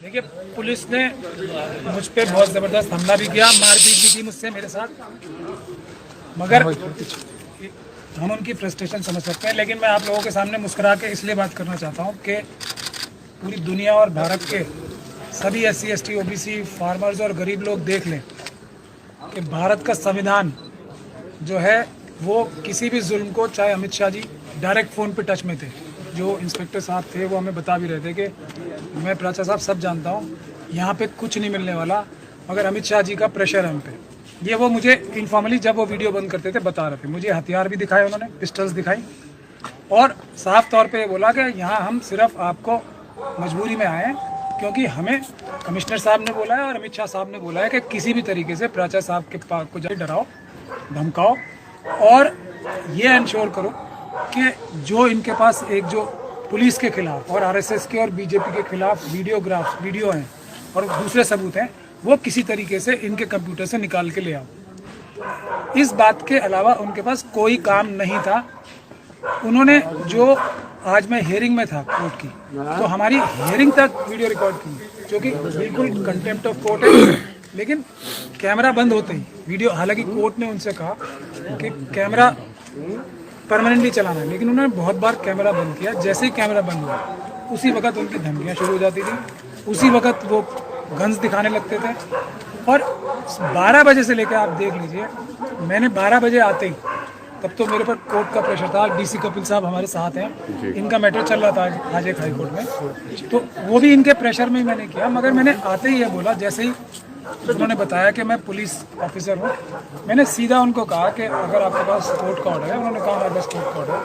देखिए, पुलिस ने मुझ पे बहुत ज़बरदस्त हमला भी किया, मारपीट भी की मुझसे, मेरे साथ। मगर हम उनकी फ्रस्ट्रेशन समझ सकते हैं, लेकिन मैं आप लोगों के सामने मुस्कुरा के इसलिए बात करना चाहता हूँ कि पूरी दुनिया और भारत के सभी SC ST OBC फार्मर्स और गरीब लोग देख लें कि भारत का संविधान जो है वो किसी भी जुल्म को, चाहे अमित शाह जी डायरेक्ट फ़ोन पे टच में थे, जो इंस्पेक्टर साहब थे वो हमें बता भी रहे थे कि मैं प्राचा साहब सब जानता हूँ, यहाँ पे कुछ नहीं मिलने वाला, मगर अमित शाह जी का प्रेशर है हम पे। ये वो मुझे इनफॉर्मली जब वो वीडियो बंद करते थे बता रहे थे। मुझे हथियार भी दिखाए उन्होंने, पिस्टल्स दिखाई, और साफ तौर पे ये बोला कि यहाँ हम सिर्फ आपको मजबूरी में आए हैं क्योंकि हमें कमिश्नर साहब ने बोला है और अमित शाह साहब ने बोला है कि किसी भी तरीके से प्राचा साहब के पास को जाए डराओ, धमकाओ और ये इंश्योर करो कि जो इनके पास एक जो पुलिस के खिलाफ और RSS के और BJP के खिलाफ वीडियो हैं और दूसरे सबूत हैं, वो किसी तरीके से इनके कंप्यूटर से निकाल के ले आओ। इस बात के अलावा उनके पास कोई काम नहीं था। उन्होंने जो आज मैं हियरिंग में था कोर्ट की, तो हमारी हियरिंग तक वीडियो रिकॉर्ड की, जो कि बिल्कुल कंटेम्प्ट ऑफ कोर्ट है, लेकिन कैमरा बंद होते ही वीडियो, हालांकि कोर्ट ने उनसे कहा कि कैमरा परमानेंटली चलाना है, लेकिन उन्होंने बहुत बार कैमरा बंद किया। जैसे ही कैमरा बंद हुआ उसी वक्त उनकी धमकियाँ शुरू हो जाती थी, उसी वक्त वो गन्स दिखाने लगते थे। और 12 बजे से लेकर आप देख लीजिए, मैंने 12 बजे आते ही, तब तो मेरे पर कोर्ट का प्रेशर था, DC कपिल साहब हमारे साथ हैं, इनका मैटर चल रहा था आज एक हाई कोर्ट में, तो वो भी इनके प्रेशर में ही मैंने किया। मगर मैंने आते ही ये बोला, जैसे ही उन्होंने बताया कि मैं पुलिस ऑफिसर हूँ, मैंने सीधा उनको कहा कि अगर आपके पास कोर्ट का ऑर्डर है, उन्होंने कहा हमारे पास कोर्ट का ऑर्डर है,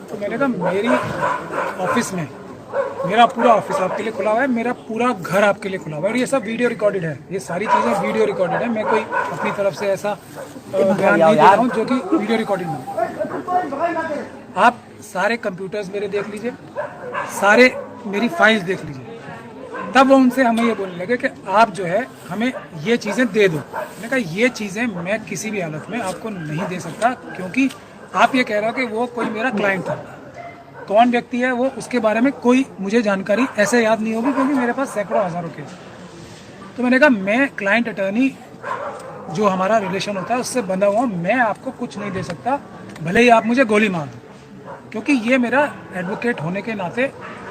तो मैंने कहा मेरी ऑफिस में मेरा पूरा ऑफिस आपके लिए खुला हुआ है, मेरा पूरा घर आपके लिए खुला हुआ है, और ये सब वीडियो रिकॉर्डेड है, ये सारी चीज़ें वीडियो रिकॉर्डेड है। मैं कोई अपनी तरफ से ऐसा बयान नहीं दे रहा हूँ जो कि वीडियो रिकॉर्डिंग में। आप सारे कंप्यूटर्स मेरे देख लीजिए, सारे मेरी फाइल्स देख लीजिए। तब वो उनसे हमें ये बोलने लगे कि आप जो है हमें ये चीज़ें दे दो। मैंने कहा ये चीज़ें मैं किसी भी हालत में आपको नहीं दे सकता, क्योंकि आप ये कह रहे हो कि वो कोई मेरा क्लाइंट था। कौन व्यक्ति है वो, उसके बारे में कोई मुझे जानकारी ऐसे याद नहीं होगी, क्योंकि मेरे पास सैकड़ों हज़ारों केस। तो मैंने कहा मैं क्लाइंट अटर्नी जो हमारा रिलेशन होता है उससे बंधा हुआ, मैं आपको कुछ नहीं दे सकता, भले ही आप मुझे गोली मार दो, क्योंकि ये मेरा एडवोकेट होने के नाते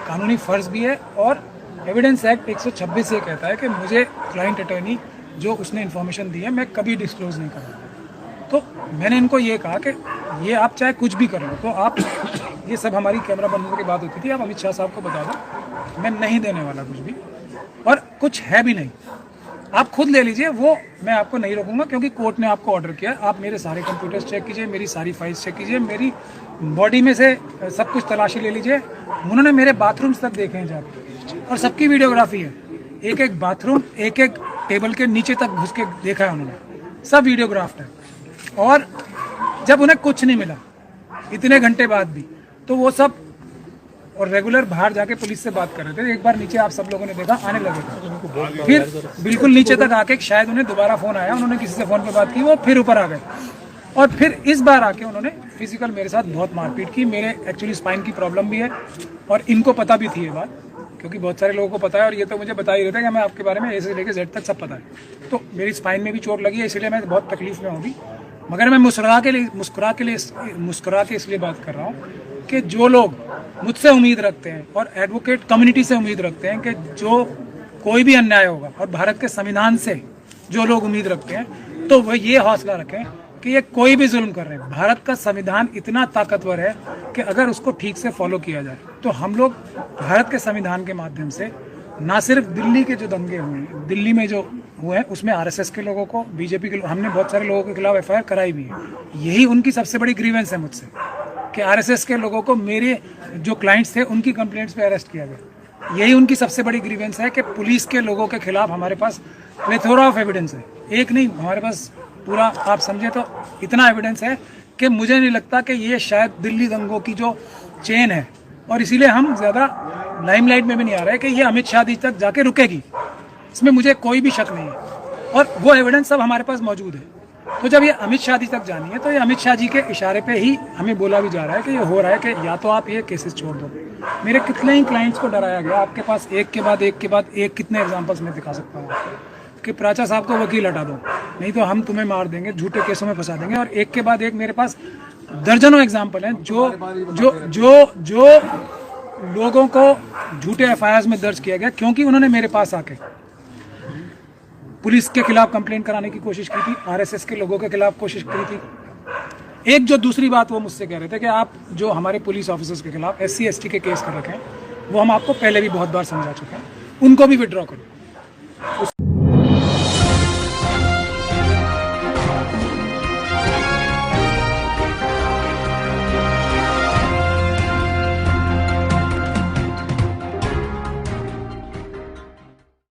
कानूनी फ़र्ज़ भी है। और एविडेंस एक्ट 126 ये कहता है कि मुझे क्लाइंट अटर्नी जो उसने इन्फॉर्मेशन दी है मैं कभी डिस्क्लोज़ नहीं करूँगा। तो मैंने इनको ये कहा कि ये आप चाहे कुछ भी कर लो, तो आप ये सब हमारी कैमरा बंद होने की बात होती थी, आप अमित शाह साहब को बता दो, मैं नहीं देने वाला कुछ भी, और कुछ है भी नहीं, आप खुद ले लीजिए, वो मैं आपको नहीं रोकूंगा, क्योंकि कोर्ट ने आपको ऑर्डर किया। आप मेरे सारे कंप्यूटर्स चेक कीजिए, मेरी सारी फाइल्स चेक कीजिए, मेरी बॉडी में से सब कुछ तलाशी ले लीजिए। उन्होंने मेरे बाथरूम्स तक देखे हैं जाकर, और सबकी वीडियोग्राफी है, एक एक बाथरूम, एक एक टेबल के नीचे तक घुस के देखा है उन्होंने, सब वीडियोग्राफ्ड है। और जब उन्हें कुछ नहीं मिला इतने घंटे बाद भी, तो वो सब और रेगुलर बाहर जाके पुलिस से बात कर रहे थे। एक बार नीचे आप सब लोगों ने देखा आने लगे थे, फिर बिल्कुल नीचे तक आके शायद उन्हें दोबारा फ़ोन आया, उन्होंने किसी से फ़ोन पे बात की, वो फिर ऊपर आ गए, और फिर इस बार आके उन्होंने फिजिकल मेरे साथ बहुत मारपीट की। मेरे एक्चुअली स्पाइन की प्रॉब्लम भी है, और इनको पता भी थी ये बात, क्योंकि बहुत सारे लोगों को पता है, और ये तो मुझे बता ही रहता है कि मैं आपके बारे में A से लेकर Z तक सब पता है। तो मेरी स्पाइन में भी चोट लगी है, इसलिए मैं बहुत तकलीफ में हूँ। मगर मैं मुस्कुरा के इसलिए बात कर रहा हूँ कि जो लोग मुझसे उम्मीद रखते हैं और एडवोकेट कम्युनिटी से उम्मीद रखते हैं कि जो कोई भी अन्याय होगा, और भारत के संविधान से जो लोग उम्मीद रखते हैं, तो वह ये हौसला रखें कि ये कोई भी जुल्म कर रहे हैं। भारत का संविधान इतना ताकतवर है कि अगर उसको ठीक से फॉलो किया जाए, तो हम लोग भारत के संविधान के माध्यम से ना सिर्फ दिल्ली के जो दंगे हुए हैं, दिल्ली में जो हुए हैं, उसमें RSS के लोगों को, BJP के हमने बहुत सारे लोगों के खिलाफ FIR कराई भी है। यही उनकी सबसे बड़ी ग्रीवेंस है मुझसे, कि RSS के लोगों को, मेरे जो क्लाइंट्स थे उनकी कंप्लेंट्स पे अरेस्ट किया गया। यही उनकी सबसे बड़ी ग्रीवेंस है कि पुलिस के लोगों के खिलाफ हमारे पास प्लेथोरा ऑफ एविडेंस है, एक नहीं, हमारे पास पूरा, आप समझे तो इतना एविडेंस है कि मुझे नहीं लगता कि ये शायद दिल्ली दंगों की जो चेन है, और इसीलिए हम ज़्यादा लाइमलाइट में भी नहीं आ रहे कि ये अमित शाह जी तक जाके रुकेगी, इसमें मुझे कोई भी शक नहीं है, और वो एविडेंस सब हमारे पास मौजूद है। तो जब ये अमित शाह जी तक जानी है तो ये अमित शाह जी के इशारे पे ही हमें बोला भी जा रहा है कि ये हो रहा है कि या तो आप ये केसेस छोड़ दो। मेरे कितने ही क्लाइंट्स को डराया गया, आपके पास एक के बाद एक कितने एग्जांपल्स मैं दिखा सकता हूँ कि प्राचा साहब को वकील हटा दो, नहीं तो हम तुम्हें मार देंगे, झूठे केसों में फंसा देंगे। और एक के बाद एक मेरे पास दर्जनों एग्जाम्पल हैं जो जो जो जो लोगों को झूठे एफआईआर में दर्ज किया गया क्योंकि उन्होंने मेरे पास आके पुलिस के खिलाफ कंप्लेंट कराने की कोशिश की थी, आरएसएस के लोगों के खिलाफ कोशिश की थी। एक जो दूसरी बात वो मुझसे कह रहे थे कि आप जो हमारे पुलिस ऑफिसर्स के खिलाफ SC ST के केस कर रखे हैं वो हम आपको पहले भी बहुत बार समझा चुके हैं, उनको भी विड्रॉ करो।